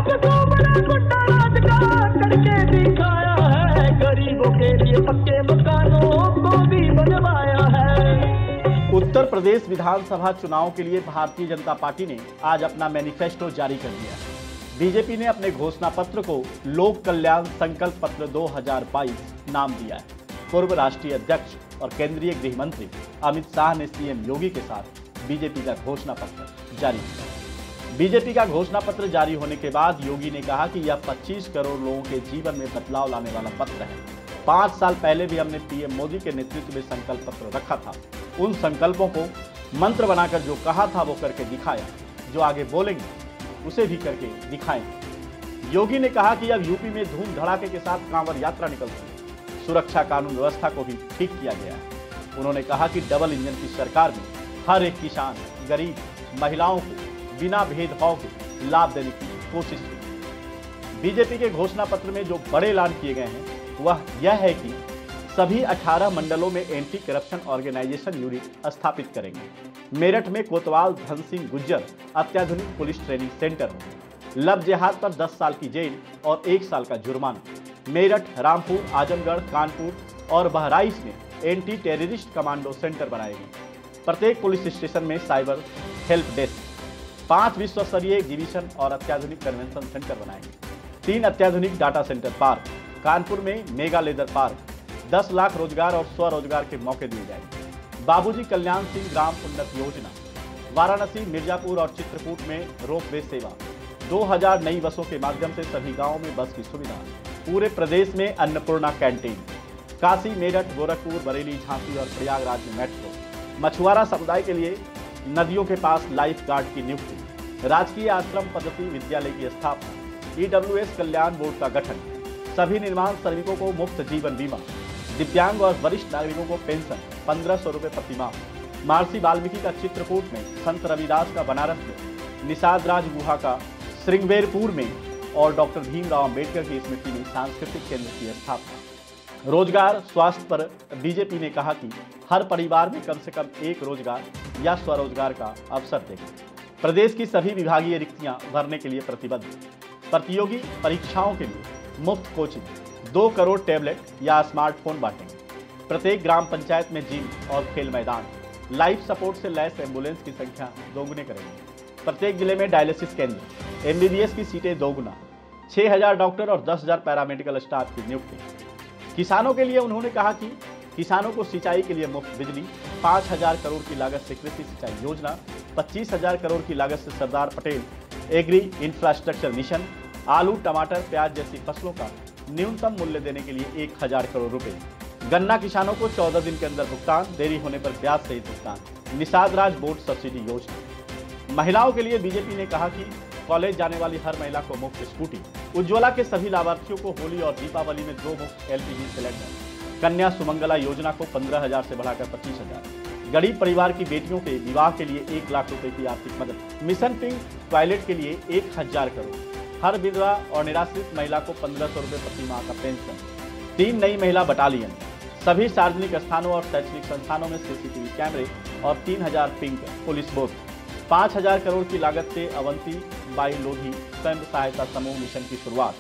सबको बड़ा गुंडा राज का करके दिखाया है, गरीबों के लिए पक्के मकानों को भी बनवाया है। उत्तर प्रदेश विधानसभा चुनाव के लिए भारतीय जनता पार्टी ने आज अपना मैनिफेस्टो जारी कर दिया है। बीजेपी ने अपने घोषणा पत्र को लोक कल्याण संकल्प पत्र 2022 नाम दिया है। पूर्व राष्ट्रीय अध्यक्ष और केंद्रीय गृह मंत्री अमित शाह ने सीएम योगी के साथ बीजेपी का घोषणा पत्र जारी किया। बीजेपी का घोषणा पत्र जारी होने के बाद योगी ने कहा कि यह 25 करोड़ लोगों के जीवन में बदलाव लाने वाला पत्र है। 5 साल पहले भी हमने पीएम मोदी के नेतृत्व में संकल्प पत्र रखा था। उन संकल्पों को मंत्र बनाकर जो कहा था वो करके दिखाया, जो आगे बोलेंगे उसे भी करके दिखाएंगे। योगी ने कहा कि अब यूपी में धूम धड़ाके के साथ कांवड़ यात्रा निकलती है। सुरक्षा कानून व्यवस्था को भी ठीक किया गया है। उन्होंने कहा कि डबल इंजन की सरकार में हर एक किसान, गरीब, महिलाओं को बिना भेदभाव के लाभ देने की कोशिश की। बीजेपी के घोषणा पत्र में जो बड़े ऐलान किए गए हैं वह यह है कि सभी 18 मंडलों में एंटी करप्शन ऑर्गेनाइजेशन यूनिट स्थापित करेंगे। मेरठ में कोतवाल धन सिंह गुज्जर अत्याधुनिक पुलिस ट्रेनिंग सेंटर, लव जिहाद पर 10 साल की जेल और 1 साल का जुर्माना। मेरठ, रामपुर, आजमगढ़, कानपुर और बहराइच में एंटी टेररिस्ट कमांडो सेंटर बनाएंगे। प्रत्येक पुलिस स्टेशन में साइबर हेल्प डेस्क, 5 विश्व स्तरीय एग्जीबिशन और अत्याधुनिक कन्वेंशन सेंटर बनाएंगे। 3 अत्याधुनिक डाटा सेंटर पार्क, कानपुर में मेगा लेदर पार्क, 10 लाख रोजगार और स्वरोजगार के मौके दिए जाएंगे। बाबूजी कल्याण सिंह ग्राम उन्नत योजना, वाराणसी, मिर्जापुर और चित्रकूट में रोपवे सेवा, 2000 नई बसों के माध्यम से सभी गांवों में बस की सुविधा। पूरे प्रदेश में अन्नपूर्णा कैंटीन, काशी, मेरठ, गोरखपुर, बरेली, झांसी और प्रयागराज में मेट्रो। मछुआरा समुदाय के लिए नदियों के पास लाइफ गार्ड की नियुक्ति। राजकीय आश्रम पद्धति विद्यालय की स्थापना। ईडब्ल्यूएस कल्याण बोर्ड का गठन। सभी निर्माण श्रमिकों को मुफ्त जीवन बीमा। दिव्यांग और वरिष्ठ नागरिकों को पेंशन 1500 रुपए प्रति माह। महर्षि वाल्मीकि का चित्रकूट में, संत रविदास का बनारस में, निषाद राज गुहा का श्रृंगेरपुर में और डॉक्टर भीमराव अंबेडकर की स्मृति में सांस्कृतिक केंद्र की स्थापना। रोजगार, स्वास्थ्य पर बीजेपी ने कहा कि हर परिवार में कम से कम एक रोजगार या स्वरोजगार का अवसर देगा। प्रदेश की सभी विभागीय रिक्तियां भरने के लिए प्रतिबद्ध। प्रतियोगी परीक्षाओं के लिए मुफ्त कोचिंग, 2 करोड़ टैबलेट या स्मार्टफोन बांटेंगे। प्रत्येक ग्राम पंचायत में जिम और खेल मैदान। लाइफ सपोर्ट से लैस एम्बुलेंस की संख्या दोगुने करेंगे। प्रत्येक जिले में डायलिसिस केंद्र। एमबीबीएस की सीटें दोगुना। 6000 डॉक्टर और 10,000 पैरामेडिकल स्टाफ की नियुक्ति। किसानों के लिए उन्होंने कहा कि किसानों को सिंचाई के लिए मुफ्त बिजली। 5000 करोड़ की लागत से कृषि सिंचाई योजना। 25,000 करोड़ की लागत से Sardar Patel agree infrastructure mission. आलू, टमाटर, प्याज जैसी फसलों का न्यूनतम मूल्य देने के लिए 1000 करोड़ रुपए। गन्ना किसानों को 14 दिन के अंदर भुगतान, देरी होने पर ब्याज सहित भुगतान। निषाद राज बोर्ड सब्सिडी योजना। महिलाओं के लिए बीजेपी ने कहा कि कॉलेज जाने वाली हर महिला को मुफ्त स्कूटी। उज्ज्वला के सभी लाभार्थियों को होली और दीपावली में 2 मुफ्त एलपीजी सिलेंडर। कन्या सुमंगला योजना को 15,000 से बढ़ाकर 25,000। गरीब परिवार की बेटियों के विवाह के लिए 1 लाख रुपए की आर्थिक मदद। मिशन पिंक टॉयलेट के लिए 1000 करोड़। हर विधवा और निराश्रित महिला को 1500 रुपए प्रति माह का पेंशन। 3 नई महिला बटालियन। सभी सार्वजनिक स्थानों और शैक्षणिक संस्थानों में सीसीटीवी कैमरे और 3000 पिंक पुलिस बोट। 5000 करोड़ की लागत से अवंती बाई लोधी स्वयं सहायता समूह मिशन की शुरुआत।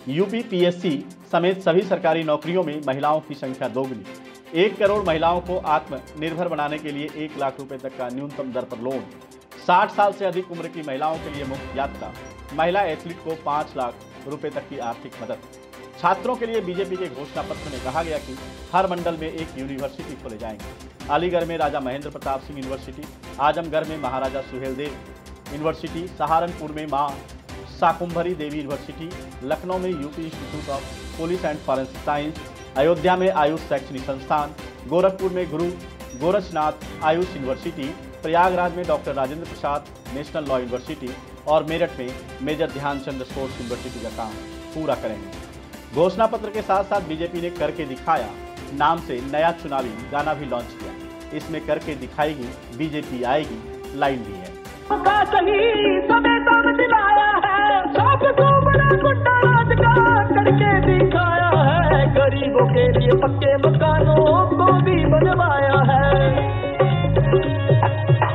यूपी पीएससी समेत सभी सरकारी नौकरियों में महिलाओं की संख्या दोगुनी। 1 करोड़ महिलाओं को आत्मनिर्भर बनाने के लिए 1 लाख रुपए तक का न्यूनतम दर पर लोन। 60 साल से अधिक उम्र की महिलाओं के लिए मुफ्त यात्रा। महिला एथलीट को 5 लाख रुपए तक की आर्थिक मदद। छात्रों के लिए बीजेपी के घोषणा पत्र में कहा गया कि हर मंडल में एक यूनिवर्सिटी खोले जाएंगे। अलीगढ़ में राजा महेंद्र प्रताप सिंह यूनिवर्सिटी, आजमगढ़ में महाराजा सुहेलदेव यूनिवर्सिटी, सहारनपुर में मां शाकुंभरी देवी यूनिवर्सिटी, लखनऊ में UP institute of police and forensic science, Ayodhya में आयुष शैक्षणिक संस्थान, गोरखपुर में गुरु गोरखनाथ आयुष यूनिवर्सिटी, प्रयागराज में doctor Rajendra Prasad national law university और मेरठ में मेजर ध्यानचंद स्पोर्ट्स यूनिवर्सिटी का काम पूरा करेंगे। घोषणा पत्र के साथ साथ बीजेपी ने करके दिखाया नाम से नया चुनावी गाना भी लॉन्च किया। इसमें करके दिखाएगी बीजेपी आएगी लाइन भी है। करके दिखाया है, गरीबों के लिए पक्के मकानों को भी बनवाया है।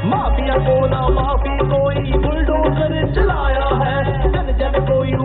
माफिया को ना माफी कोई बुलडोजर चलाया है, जन जन कोई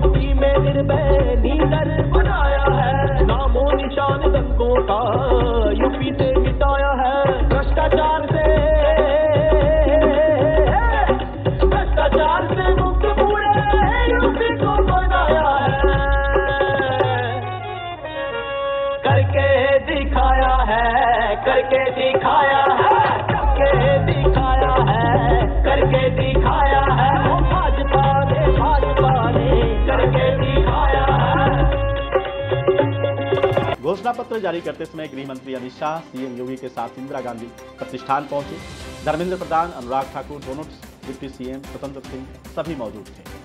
करके दिखाया है, करके दिखाया है, करके दिखाया है, भाजपा ने करके दिखाया है। घोषणा पत्र जारी करते समय गृह मंत्री अमित शाह, सीएम योगी के साथ इंदिरा गांधी प्रतिष्ठान पहुंचे। धर्मेंद्र प्रधान, अनुराग ठाकुर, दोनों डिप्टी सीएम, स्वतंत्र सिंह सभी मौजूद थे।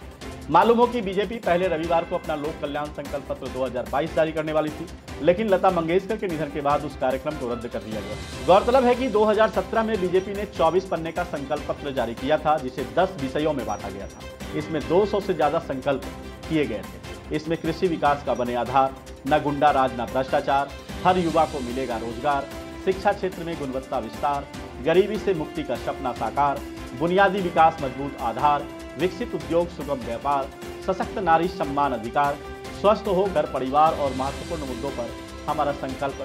मालूम हो कि बीजेपी पहले रविवार को अपना लोक कल्याण संकल्प पत्र 2022 जारी करने वाली थी, लेकिन लता मंगेशकर के निधन के बाद उस कार्यक्रम को रद्द कर दिया गया। गौरतलब है कि 2017 में बीजेपी ने 24 पन्ने का संकल्प पत्र जारी किया था, जिसे 10 विषयों में बांटा गया था। इसमें 200 से ज्यादा संकल्प किए गए थे। इसमें कृषि विकास का बने आधार, न गुंडा राज न भ्रष्टाचार, हर युवा को मिलेगा रोजगार, शिक्षा क्षेत्र में गुणवत्ता विस्तार, गरीबी से मुक्ति का सपना साकार, बुनियादी विकास मजबूत आधार, विकसित उद्योग सुगम व्यापार, सशक्त नारी सम्मान अधिकार, स्वस्थ हो घर परिवार और महत्वपूर्ण मुद्दों पर हमारा संकल्प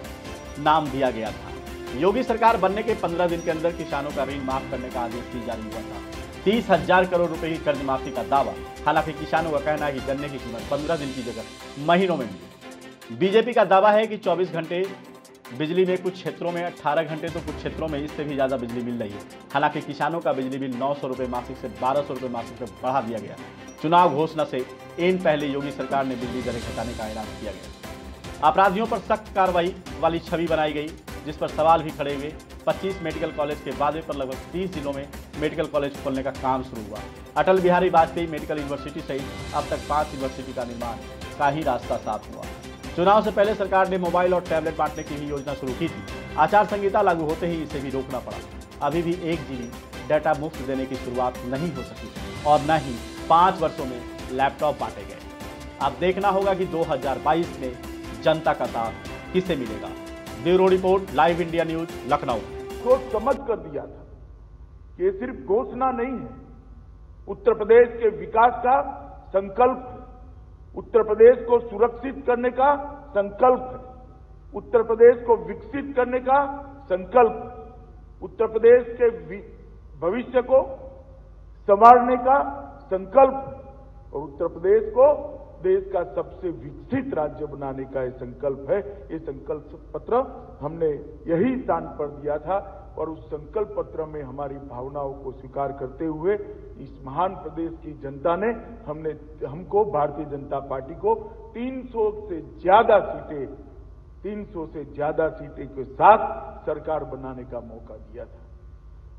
नाम दिया गया था। योगी सरकार बनने के 15 दिन के अंदर किसानों का ऋण माफ करने का आदेश भी जारी हुआ था। 30,000 करोड़ रुपए की कर्ज माफी का दावा। हालांकि किसानों का कहना है कि गन्ने की कीमत 15 दिन की जगह महीनों में मिली। बीजेपी का दावा है कि 24 घंटे बिजली में कुछ क्षेत्रों में, 18 घंटे तो कुछ क्षेत्रों में इससे भी ज्यादा बिजली मिल रही है। हालांकि किसानों का बिजली बिल 900 रुपए मासिक से 1200 रुपए मासिक तक बढ़ा दिया गया। चुनाव घोषणा से इन पहले योगी सरकार ने बिजली दरें घटाने का ऐलान किया गया। अपराधियों पर सख्त कार्रवाई वाली छवि बनाई गई, जिस पर सवाल भी खड़े हुए। 25 मेडिकल कॉलेज के वादे पर लगभग 30 जिलों में मेडिकल कॉलेज खोलने का काम शुरू हुआ। अटल बिहारी वाजपेयी मेडिकल यूनिवर्सिटी सहित अब तक 5 यूनिवर्सिटी का निर्माण का ही रास्ता साफ हुआ। चुनाव से पहले सरकार ने मोबाइल और टैबलेट बांटने की भी योजना शुरू की थी। आचार संहिता लागू होते ही इसे भी रोकना पड़ा। अभी भी 1 GB डाटा मुफ्त देने की शुरुआत नहीं हो सकी और न ही 5 वर्षों में लैपटॉप बांटे गए। अब देखना होगा कि 2022 में जनता का साथ किसे मिलेगा। Bureau report, live India news, Lucknow. सोच समझ कर दिया था कि ये सिर्फ घोषणा नहीं है, उत्तर प्रदेश के विकास का संकल्प है, उत्तर प्रदेश को सुरक्षित करने का संकल्प है, उत्तर प्रदेश को विकसित करने का संकल्प है, उत्तर प्रदेश के भविष्य को संवारने का संकल्प है और उत्तर प्रदेश को देश का सबसे विकसित राज्य बनाने का ये संकल्प है। ये संकल्प पत्र हमने यही स्थान पर दिया था और उस संकल्प पत्र में हमारी भावनाओं को स्वीकार करते हुए इस महान प्रदेश की जनता ने हमको भारतीय जनता पार्टी को 300 से ज्यादा सीटें के साथ सरकार बनाने का मौका दिया था।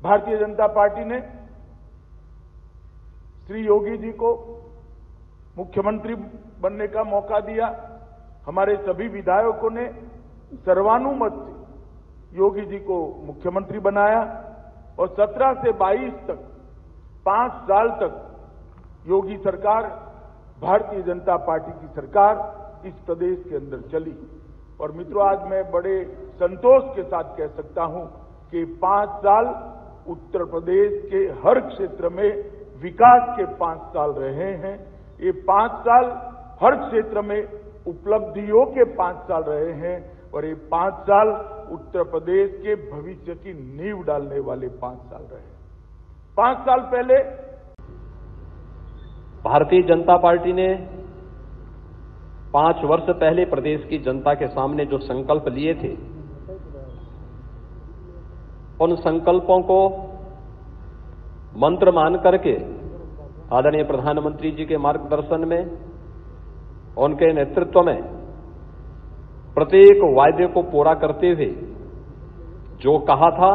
भारतीय जनता पार्टी ने श्री योगी जी को मुख्यमंत्री बनने का मौका दिया। हमारे सभी विधायकों ने सर्वानुमत से योगी जी को मुख्यमंत्री बनाया और 17 से 22 तक 5 साल तक योगी सरकार, भारतीय जनता पार्टी की सरकार इस प्रदेश के अंदर चली। और मित्रों, आज मैं बड़े संतोष के साथ कह सकता हूं कि 5 साल उत्तर प्रदेश के हर क्षेत्र में विकास के 5 साल रहे हैं। ये 5 साल हर क्षेत्र में उपलब्धियों के 5 साल रहे हैं और ये 5 साल उत्तर प्रदेश के भविष्य की नींव डालने वाले 5 साल रहे हैं। 5 साल पहले भारतीय जनता पार्टी ने 5 वर्ष पहले प्रदेश की जनता के सामने जो संकल्प लिए थे, उन संकल्पों को मंत्र मान करके आदरणीय प्रधानमंत्री जी के मार्गदर्शन में, उनके नेतृत्व में प्रत्येक वायदे को पूरा करते हुए जो कहा था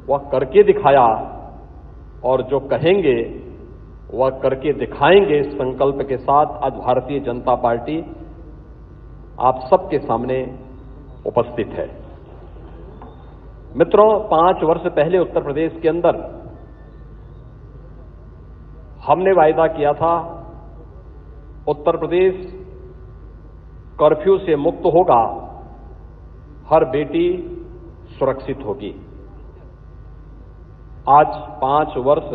वह करके दिखाया और जो कहेंगे वह करके दिखाएंगे। इस संकल्प के साथ आज भारतीय जनता पार्टी आप सबके सामने उपस्थित है। मित्रों, 5 वर्ष पहले उत्तर प्रदेश के अंदर हमने वायदा किया था उत्तर प्रदेश कर्फ्यू से मुक्त होगा, हर बेटी सुरक्षित होगी। आज 5 वर्ष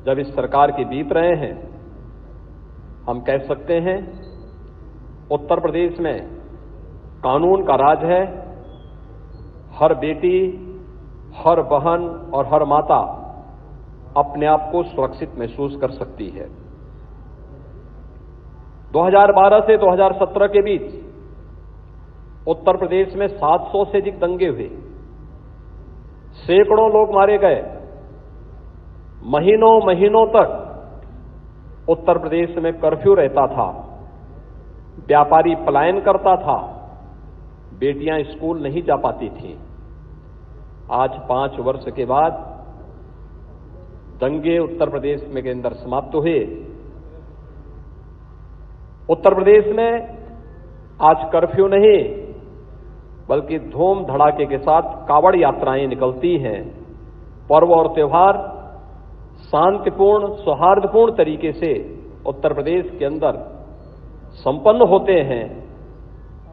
जब इस सरकार के बीत रहे हैं, हम कह सकते हैं उत्तर प्रदेश में कानून का राज है। हर बेटी, हर बहन और हर माता अपने आप को सुरक्षित महसूस कर सकती है। 2012 से 2017 के बीच उत्तर प्रदेश में 700 से अधिक दंगे हुए। सैकड़ों लोग मारे गए। महीनों महीनों तक उत्तर प्रदेश में कर्फ्यू रहता था, व्यापारी पलायन करता था, बेटियां स्कूल नहीं जा पाती थीं। आज 5 वर्ष के बाद दंगे उत्तर प्रदेश में के अंदर समाप्त हुए। उत्तर प्रदेश में आज कर्फ्यू नहीं बल्कि धूम धड़ाके के साथ कावड़ यात्राएं निकलती हैं। पर्व और त्योहार शांतिपूर्ण सौहार्दपूर्ण तरीके से उत्तर प्रदेश के अंदर संपन्न होते हैं।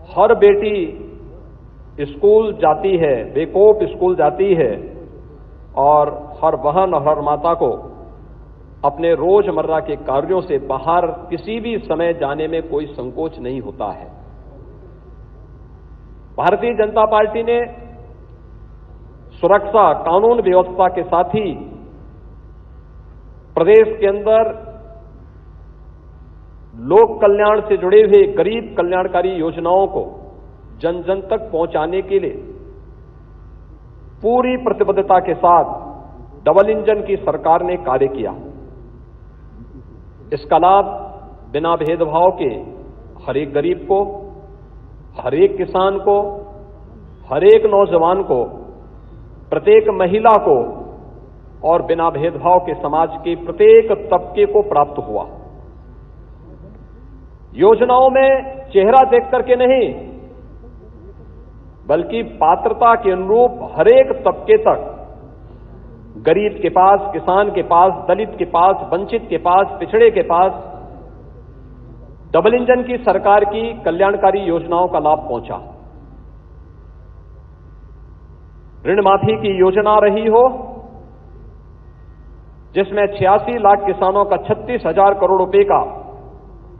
हर बेटी स्कूल जाती है, बेकोप स्कूल जाती है और हर बहन और हर माता को अपने रोजमर्रा के कार्यों से बाहर किसी भी समय जाने में कोई संकोच नहीं होता है। भारतीय जनता पार्टी ने सुरक्षा, कानून व्यवस्था के साथ ही प्रदेश के अंदर लोक कल्याण से जुड़े हुए गरीब कल्याणकारी योजनाओं को जन जन तक पहुंचाने के लिए पूरी प्रतिबद्धता के साथ डबल इंजन की सरकार ने कार्य किया। इसका लाभ बिना भेदभाव के हर एक गरीब को, हर एक किसान को, हर एक नौजवान को, प्रत्येक महिला को और बिना भेदभाव के समाज के प्रत्येक तबके को प्राप्त हुआ। योजनाओं में चेहरा देख करके नहीं बल्कि पात्रता के अनुरूप हर एक तबके तक, गरीब के पास, किसान के पास, दलित के पास, वंचित के पास, पिछड़े के पास डबल इंजन की सरकार की कल्याणकारी योजनाओं का लाभ पहुंचा। ऋण माफी की योजना रही हो जिसमें 86 लाख किसानों का 36,000 करोड़ रुपए का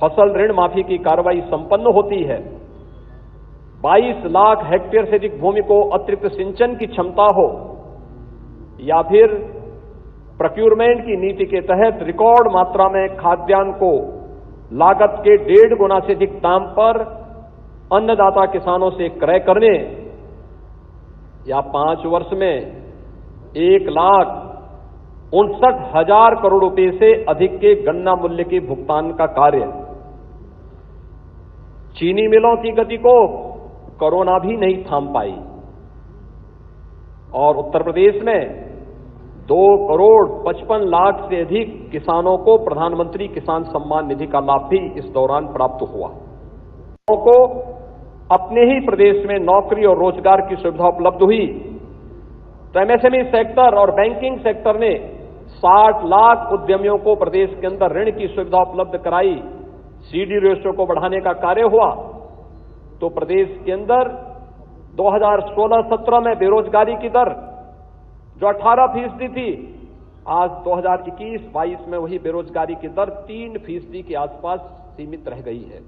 फसल ऋण माफी की कार्रवाई संपन्न होती है। 22 लाख हेक्टेयर से अधिक भूमि को अतिरिक्त सिंचन की क्षमता हो या फिर प्रोक्यूरमेंट की नीति के तहत रिकॉर्ड मात्रा में खाद्यान्न को लागत के 1.5 गुना से अधिक दाम पर अन्नदाता किसानों से क्रय करने या 5 वर्ष में 1,59,000 करोड़ रुपए से अधिक के गन्ना मूल्य के भुगतान का कार्य। चीनी मिलों की गति को कोरोना भी नहीं थाम पाई और उत्तर प्रदेश में 2,55,00,000 से अधिक किसानों को प्रधानमंत्री किसान सम्मान निधि का लाभ भी इस दौरान प्राप्त हुआ। लोगों को अपने ही प्रदेश में नौकरी और रोजगार की सुविधा उपलब्ध हुई तो एमएसएमई सेक्टर और बैंकिंग सेक्टर ने 60 लाख उद्यमियों को प्रदेश के अंदर ऋण की सुविधा उपलब्ध कराई। सीडी रेशियो को बढ़ाने का कार्य हुआ तो प्रदेश के अंदर 2016-17 में बेरोजगारी की दर जो 18% थी, आज 2021-22 में वही बेरोजगारी की दर 3% के आसपास सीमित रह गई है।